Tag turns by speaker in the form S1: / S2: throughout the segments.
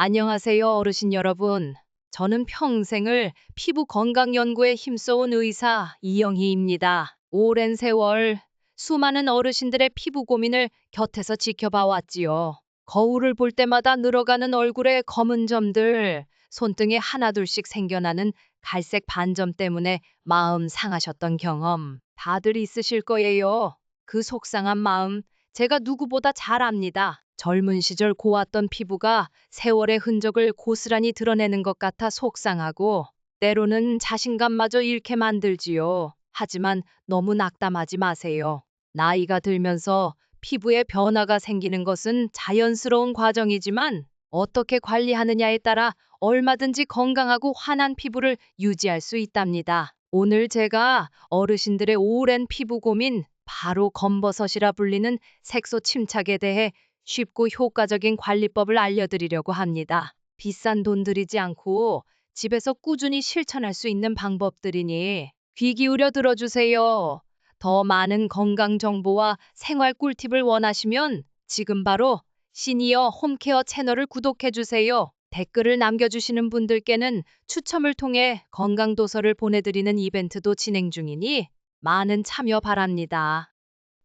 S1: 안녕하세요, 어르신 여러분. 저는 평생을 피부 건강 연구에 힘써온 의사 이영희입니다. 오랜 세월 수많은 어르신들의 피부 고민을 곁에서 지켜봐 왔지요. 거울을 볼 때마다 늘어가는 얼굴의 검은 점들, 손등에 하나둘씩 생겨나는 갈색 반점 때문에 마음 상하셨던 경험 다들 있으실 거예요. 그 속상한 마음 제가 누구보다 잘 압니다. 젊은 시절 고왔던 피부가 세월의 흔적을 고스란히 드러내는 것 같아 속상하고 때로는 자신감마저 잃게 만들지요. 하지만 너무 낙담하지 마세요. 나이가 들면서 피부에 변화가 생기는 것은 자연스러운 과정이지만 어떻게 관리하느냐에 따라 얼마든지 건강하고 환한 피부를 유지할 수 있답니다. 오늘 제가 어르신들의 오랜 피부 고민, 바로 검버섯이라 불리는 색소 침착에 대해 쉽고 효과적인 관리법을 알려드리려고 합니다. 비싼 돈 들이지 않고 집에서 꾸준히 실천할 수 있는 방법들이니 귀 기울여 들어주세요. 더 많은 건강 정보와 생활 꿀팁을 원하시면 지금 바로 시니어 홈케어 채널을 구독해주세요. 댓글을 남겨주시는 분들께는 추첨을 통해 건강도서를 보내드리는 이벤트도 진행 중이니 많은 참여 바랍니다.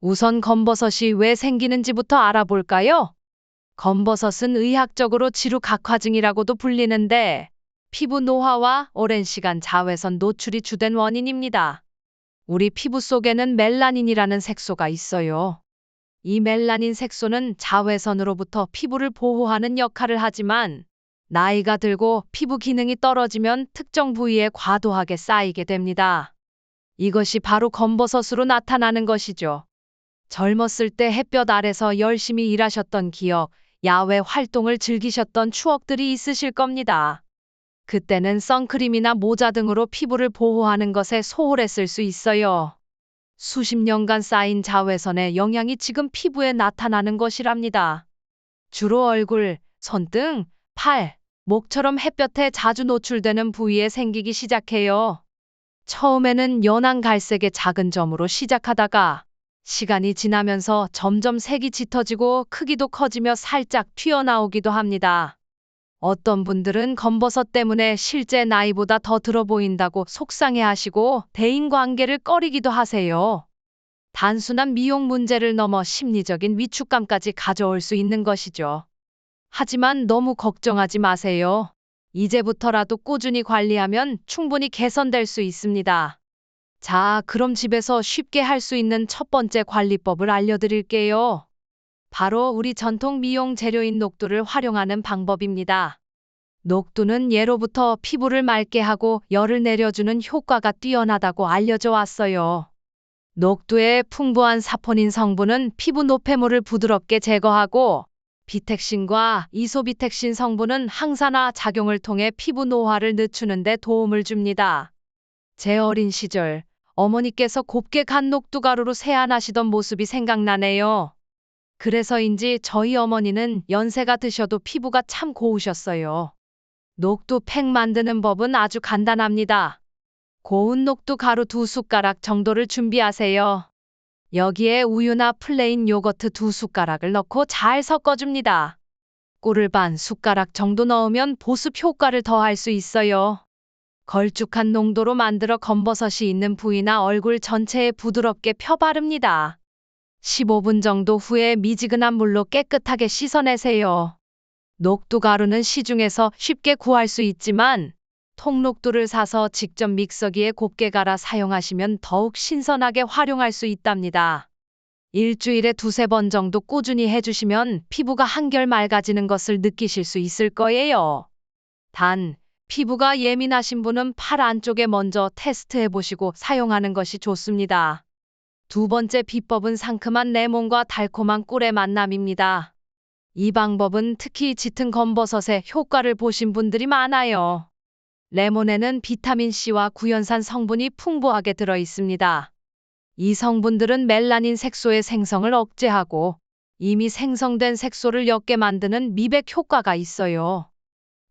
S1: 우선 검버섯이 왜 생기는지부터 알아볼까요? 검버섯은 의학적으로 지루각화증이라고도 불리는데 피부 노화와 오랜 시간 자외선 노출이 주된 원인입니다. 우리 피부 속에는 멜라닌이라는 색소가 있어요. 이 멜라닌 색소는 자외선으로부터 피부를 보호하는 역할을 하지만 나이가 들고 피부 기능이 떨어지면 특정 부위에 과도하게 쌓이게 됩니다. 이것이 바로 검버섯으로 나타나는 것이죠. 젊었을 때 햇볕 아래서 열심히 일하셨던 기억, 야외 활동을 즐기셨던 추억들이 있으실 겁니다. 그때는 선크림이나 모자 등으로 피부를 보호하는 것에 소홀했을 수 있어요. 수십 년간 쌓인 자외선의 영향이 지금 피부에 나타나는 것이랍니다. 주로 얼굴, 손등, 팔, 목처럼 햇볕에 자주 노출되는 부위에 생기기 시작해요. 처음에는 연한 갈색의 작은 점으로 시작하다가 시간이 지나면서 점점 색이 짙어지고 크기도 커지며 살짝 튀어나오기도 합니다. 어떤 분들은 검버섯 때문에 실제 나이보다 더 들어 보인다고 속상해하시고 대인관계를 꺼리기도 하세요. 단순한 미용 문제를 넘어 심리적인 위축감까지 가져올 수 있는 것이죠. 하지만 너무 걱정하지 마세요. 이제부터라도 꾸준히 관리하면 충분히 개선될 수 있습니다. 자, 그럼 집에서 쉽게 할 수 있는 첫 번째 관리법을 알려드릴게요. 바로 우리 전통 미용 재료인 녹두를 활용하는 방법입니다. 녹두는 예로부터 피부를 맑게 하고 열을 내려주는 효과가 뛰어나다고 알려져 왔어요. 녹두의 풍부한 사포닌 성분은 피부 노폐물을 부드럽게 제거하고 비텍신과 이소비텍신 성분은 항산화 작용을 통해 피부 노화를 늦추는 데 도움을 줍니다. 제 어린 시절 어머니께서 곱게 간 녹두가루로 세안하시던 모습이 생각나네요. 그래서인지 저희 어머니는 연세가 드셔도 피부가 참 고우셨어요. 녹두팩 만드는 법은 아주 간단합니다. 고운 녹두 가루 2숟가락 정도를 준비하세요. 여기에 우유나 플레인 요거트 2숟가락을 넣고 잘 섞어줍니다. 꿀을 반 숟가락 정도 넣으면 보습 효과를 더할 수 있어요. 걸쭉한 농도로 만들어 검버섯이 있는 부위나 얼굴 전체에 부드럽게 펴 바릅니다. 15분 정도 후에 미지근한 물로 깨끗하게 씻어내세요. 녹두 가루는 시중에서 쉽게 구할 수 있지만 통녹두를 사서 직접 믹서기에 곱게 갈아 사용하시면 더욱 신선하게 활용할 수 있답니다. 일주일에 2~3번 정도 꾸준히 해주시면 피부가 한결 맑아지는 것을 느끼실 수 있을 거예요. 단, 피부가 예민하신 분은 팔 안쪽에 먼저 테스트해보시고 사용하는 것이 좋습니다. 두 번째 비법은 상큼한 레몬과 달콤한 꿀의 만남입니다. 이 방법은 특히 짙은 검버섯의 효과를 보신 분들이 많아요. 레몬에는 비타민C와 구연산 성분이 풍부하게 들어 있습니다. 이 성분들은 멜라닌 색소의 생성을 억제하고 이미 생성된 색소를 옅게 만드는 미백 효과가 있어요.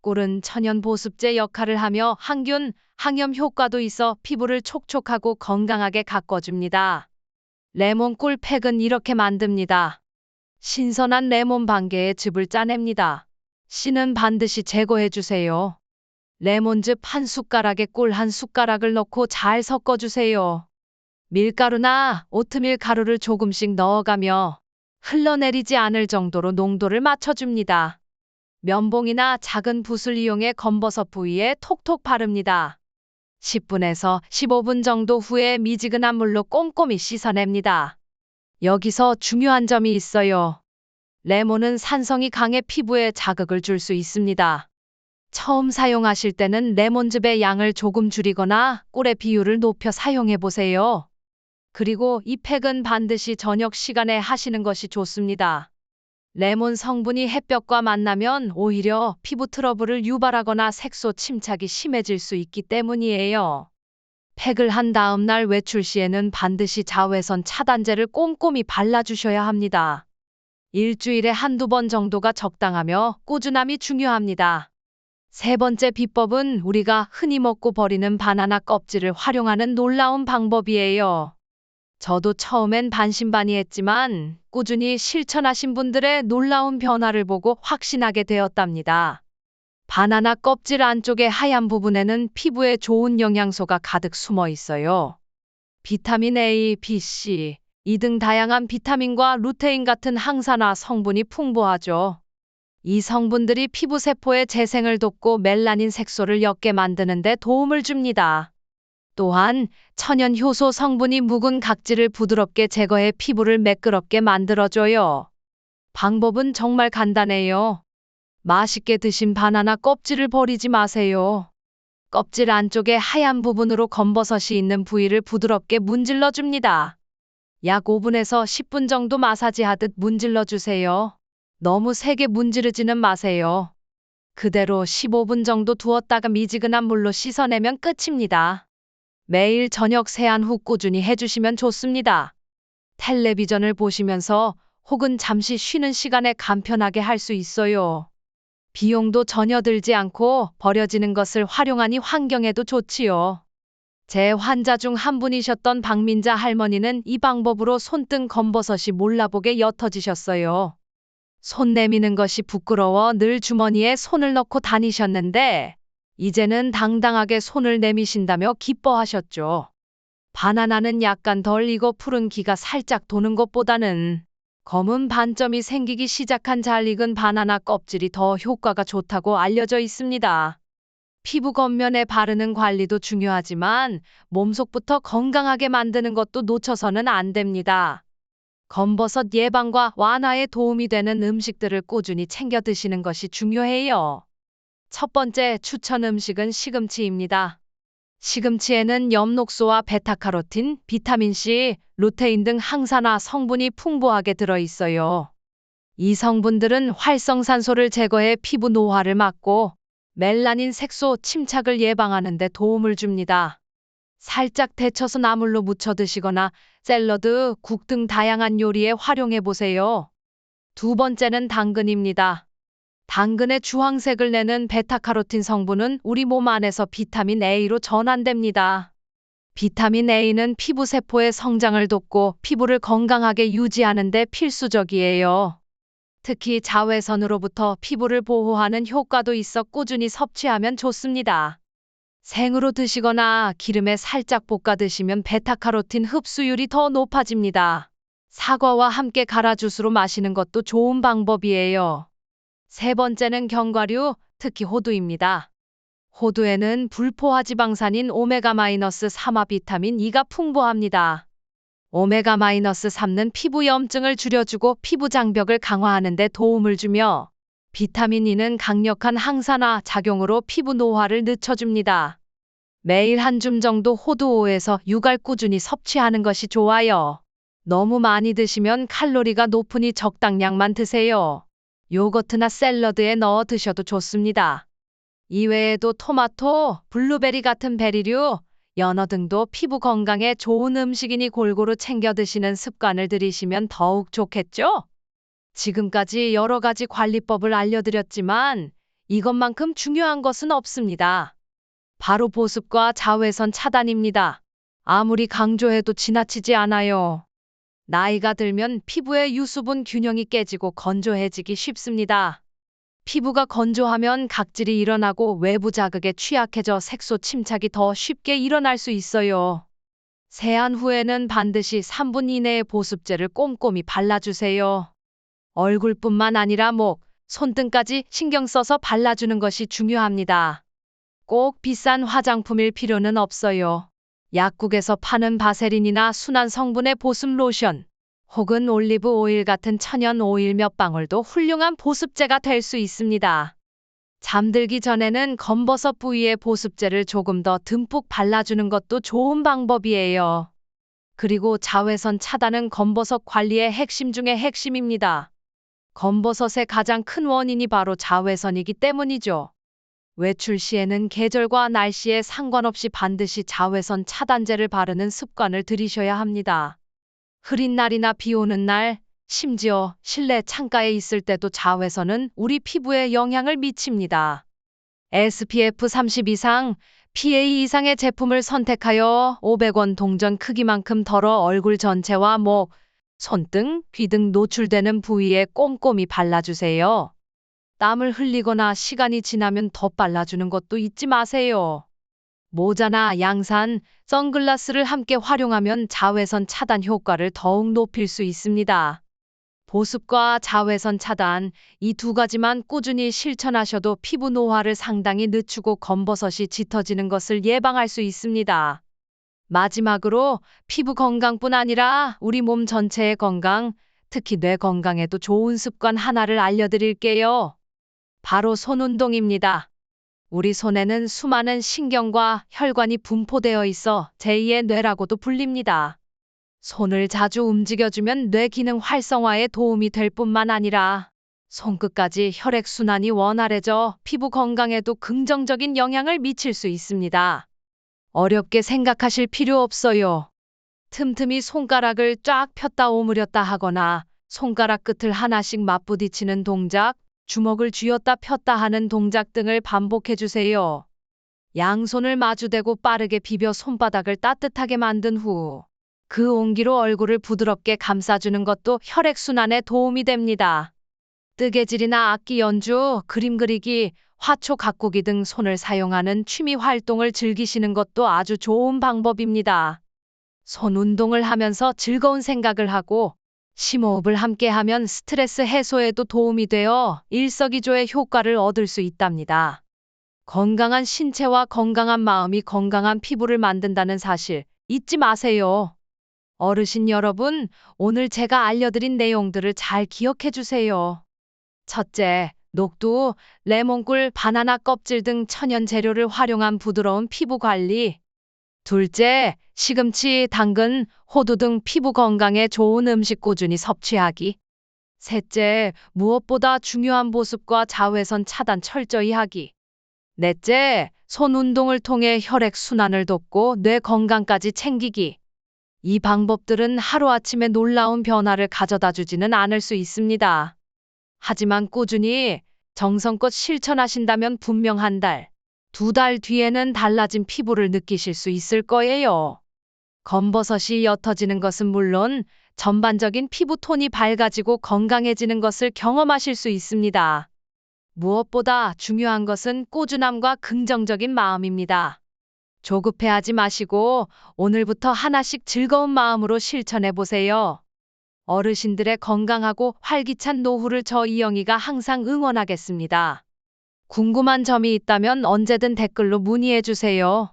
S1: 꿀은 천연 보습제 역할을 하며 항균, 항염 효과도 있어 피부를 촉촉하고 건강하게 가꿔줍니다. 레몬 꿀팩은 이렇게 만듭니다. 신선한 레몬 반개에 즙을 짜냅니다. 씨는 반드시 제거해 주세요. 레몬즙 한 숟가락에 꿀 한 숟가락을 넣고 잘 섞어주세요. 밀가루나 오트밀 가루를 조금씩 넣어가며 흘러내리지 않을 정도로 농도를 맞춰줍니다. 면봉이나 작은 붓을 이용해 검버섯 부위에 톡톡 바릅니다. 10분에서 15분 정도 후에 미지근한 물로 꼼꼼히 씻어냅니다. 여기서 중요한 점이 있어요. 레몬은 산성이 강해 피부에 자극을 줄 수 있습니다. 처음 사용하실 때는 레몬즙의 양을 조금 줄이거나 꿀의 비율을 높여 사용해 보세요. 그리고 이 팩은 반드시 저녁 시간에 하시는 것이 좋습니다. 레몬 성분이 햇볕과 만나면 오히려 피부 트러블을 유발하거나 색소 침착이 심해질 수 있기 때문이에요. 팩을 한 다음 날 외출 시에는 반드시 자외선 차단제를 꼼꼼히 발라주셔야 합니다. 일주일에 한두 번 정도가 적당하며 꾸준함이 중요합니다. 세 번째 비법은 우리가 흔히 먹고 버리는 바나나 껍질을 활용하는 놀라운 방법이에요. 저도 처음엔 반신반의했지만 꾸준히 실천하신 분들의 놀라운 변화를 보고 확신하게 되었답니다. 바나나 껍질 안쪽의 하얀 부분에는 피부에 좋은 영양소가 가득 숨어 있어요. 비타민 A, B, C, 이 등 다양한 비타민과 루테인 같은 항산화 성분이 풍부하죠. 이 성분들이 피부 세포의 재생을 돕고 멜라닌 색소를 옅게 만드는 데 도움을 줍니다. 또한 천연 효소 성분이 묵은 각질을 부드럽게 제거해 피부를 매끄럽게 만들어줘요. 방법은 정말 간단해요. 맛있게 드신 바나나 껍질을 버리지 마세요. 껍질 안쪽에 하얀 부분으로 검버섯이 있는 부위를 부드럽게 문질러 줍니다. 약 5분에서 10분 정도 마사지하듯 문질러 주세요. 너무 세게 문지르지는 마세요. 그대로 15분 정도 두었다가 미지근한 물로 씻어내면 끝입니다. 매일 저녁 세안 후 꾸준히 해주시면 좋습니다. 텔레비전을 보시면서 혹은 잠시 쉬는 시간에 간편하게 할 수 있어요. 비용도 전혀 들지 않고 버려지는 것을 활용하니 환경에도 좋지요. 제 환자 중 한 분이셨던 박민자 할머니는 이 방법으로 손등 검버섯이 몰라보게 옅어지셨어요. 손 내미는 것이 부끄러워 늘 주머니에 손을 넣고 다니셨는데 이제는 당당하게 손을 내미신다며 기뻐하셨죠. 바나나는 약간 덜 익어 푸른 기가 살짝 도는 것보다는 검은 반점이 생기기 시작한 잘 익은 바나나 껍질이 더 효과가 좋다고 알려져 있습니다. 피부 겉면에 바르는 관리도 중요하지만 몸속부터 건강하게 만드는 것도 놓쳐서는 안 됩니다. 검버섯 예방과 완화에 도움이 되는 음식들을 꾸준히 챙겨 드시는 것이 중요해요. 첫 번째 추천 음식은 시금치입니다. 시금치에는 엽록소와 베타카로틴, 비타민C, 루테인 등 항산화 성분이 풍부하게 들어있어요. 이 성분들은 활성산소를 제거해 피부 노화를 막고 멜라닌 색소 침착을 예방하는 데 도움을 줍니다. 살짝 데쳐서 나물로 무쳐 드시거나 샐러드, 국 등 다양한 요리에 활용해 보세요. 두 번째는 당근입니다. 당근의 주황색을 내는 베타카로틴 성분은 우리 몸 안에서 비타민 A로 전환됩니다. 비타민 A는 피부 세포의 성장을 돕고 피부를 건강하게 유지하는 데 필수적이에요. 특히 자외선으로부터 피부를 보호하는 효과도 있어 꾸준히 섭취하면 좋습니다. 생으로 드시거나 기름에 살짝 볶아 드시면 베타카로틴 흡수율이 더 높아집니다. 사과와 함께 갈아 주스로 마시는 것도 좋은 방법이에요. 세 번째는 견과류, 특히 호두입니다. 호두에는 불포화지방산인 오메가-3와 비타민 E가 풍부합니다. 오메가-3는 피부 염증을 줄여주고 피부 장벽을 강화하는 데 도움을 주며 비타민 E는 강력한 항산화 작용으로 피부 노화를 늦춰줍니다. 매일 한 줌 정도 호두 5에서 6알 꾸준히 섭취하는 것이 좋아요. 너무 많이 드시면 칼로리가 높으니 적당량만 드세요. 요거트나 샐러드에 넣어 드셔도 좋습니다. 이외에도 토마토, 블루베리 같은 베리류, 연어 등도 피부 건강에 좋은 음식이니 골고루 챙겨 드시는 습관을 들이시면 더욱 좋겠죠? 지금까지 여러 가지 관리법을 알려드렸지만 이것만큼 중요한 것은 없습니다. 바로 보습과 자외선 차단입니다. 아무리 강조해도 지나치지 않아요. 나이가 들면 피부의 유수분 균형이 깨지고 건조해지기 쉽습니다. 피부가 건조하면 각질이 일어나고 외부 자극에 취약해져 색소 침착이 더 쉽게 일어날 수 있어요. 세안 후에는 반드시 3분 이내에 보습제를 꼼꼼히 발라주세요. 얼굴뿐만 아니라 목, 손등까지 신경 써서 발라주는 것이 중요합니다. 꼭 비싼 화장품일 필요는 없어요. 약국에서 파는 바세린이나 순한 성분의 보습 로션, 혹은 올리브 오일 같은 천연 오일 몇 방울도 훌륭한 보습제가 될 수 있습니다. 잠들기 전에는 검버섯 부위에 보습제를 조금 더 듬뿍 발라주는 것도 좋은 방법이에요. 그리고 자외선 차단은 검버섯 관리의 핵심 중의 핵심입니다. 검버섯의 가장 큰 원인이 바로 자외선이기 때문이죠. 외출 시에는 계절과 날씨에 상관없이 반드시 자외선 차단제를 바르는 습관을 들이셔야 합니다. 흐린 날이나 비 오는 날, 심지어 실내 창가에 있을 때도 자외선은 우리 피부에 영향을 미칩니다. SPF 30 이상, PA 이상의 제품을 선택하여 500원 동전 크기만큼 덜어 얼굴 전체와 목, 손등, 귀 등 노출되는 부위에 꼼꼼히 발라주세요. 땀을 흘리거나 시간이 지나면 더 발라주는 것도 잊지 마세요. 모자나 양산, 선글라스를 함께 활용하면 자외선 차단 효과를 더욱 높일 수 있습니다. 보습과 자외선 차단, 이 두 가지만 꾸준히 실천하셔도 피부 노화를 상당히 늦추고 검버섯이 짙어지는 것을 예방할 수 있습니다. 마지막으로 피부 건강뿐 아니라 우리 몸 전체의 건강, 특히 뇌 건강에도 좋은 습관 하나를 알려드릴게요. 바로 손 운동입니다. 우리 손에는 수많은 신경과 혈관이 분포되어 있어 제2의 뇌라고도 불립니다. 손을 자주 움직여주면 뇌 기능 활성화에 도움이 될 뿐만 아니라 손끝까지 혈액순환이 원활해져 피부 건강에도 긍정적인 영향을 미칠 수 있습니다. 어렵게 생각하실 필요 없어요. 틈틈이 손가락을 쫙 폈다 오므렸다 하거나 손가락 끝을 하나씩 맞부딪히는 동작, 주먹을 쥐었다 폈다 하는 동작 등을 반복해 주세요. 양손을 마주대고 빠르게 비벼 손바닥을 따뜻하게 만든 후 그 온기로 얼굴을 부드럽게 감싸주는 것도 혈액순환에 도움이 됩니다. 뜨개질이나 악기 연주, 그림 그리기, 화초 가꾸기 등 손을 사용하는 취미 활동을 즐기시는 것도 아주 좋은 방법입니다. 손 운동을 하면서 즐거운 생각을 하고 심호흡을 함께 하면 스트레스 해소에도 도움이 되어 일석이조의 효과를 얻을 수 있답니다. 건강한 신체와 건강한 마음이 건강한 피부를 만든다는 사실 잊지 마세요. 어르신 여러분, 오늘 제가 알려드린 내용들을 잘 기억해 주세요. 첫째, 녹두, 레몬꿀, 바나나 껍질 등 천연 재료를 활용한 부드러운 피부 관리. 둘째, 시금치, 당근, 호두 등 피부 건강에 좋은 음식 꾸준히 섭취하기. 셋째, 무엇보다 중요한 보습과 자외선 차단 철저히 하기. 넷째, 손 운동을 통해 혈액 순환을 돕고 뇌 건강까지 챙기기. 이 방법들은 하루아침에 놀라운 변화를 가져다 주지는 않을 수 있습니다. 하지만 꾸준히 정성껏 실천하신다면 분명 한 달, 2달 뒤에는 달라진 피부를 느끼실 수 있을 거예요. 검버섯이 옅어지는 것은 물론 전반적인 피부 톤이 밝아지고 건강해지는 것을 경험하실 수 있습니다. 무엇보다 중요한 것은 꾸준함과 긍정적인 마음입니다. 조급해하지 마시고 오늘부터 하나씩 즐거운 마음으로 실천해 보세요. 어르신들의 건강하고 활기찬 노후를 저 이영희가 항상 응원하겠습니다. 궁금한 점이 있다면 언제든 댓글로 문의해 주세요.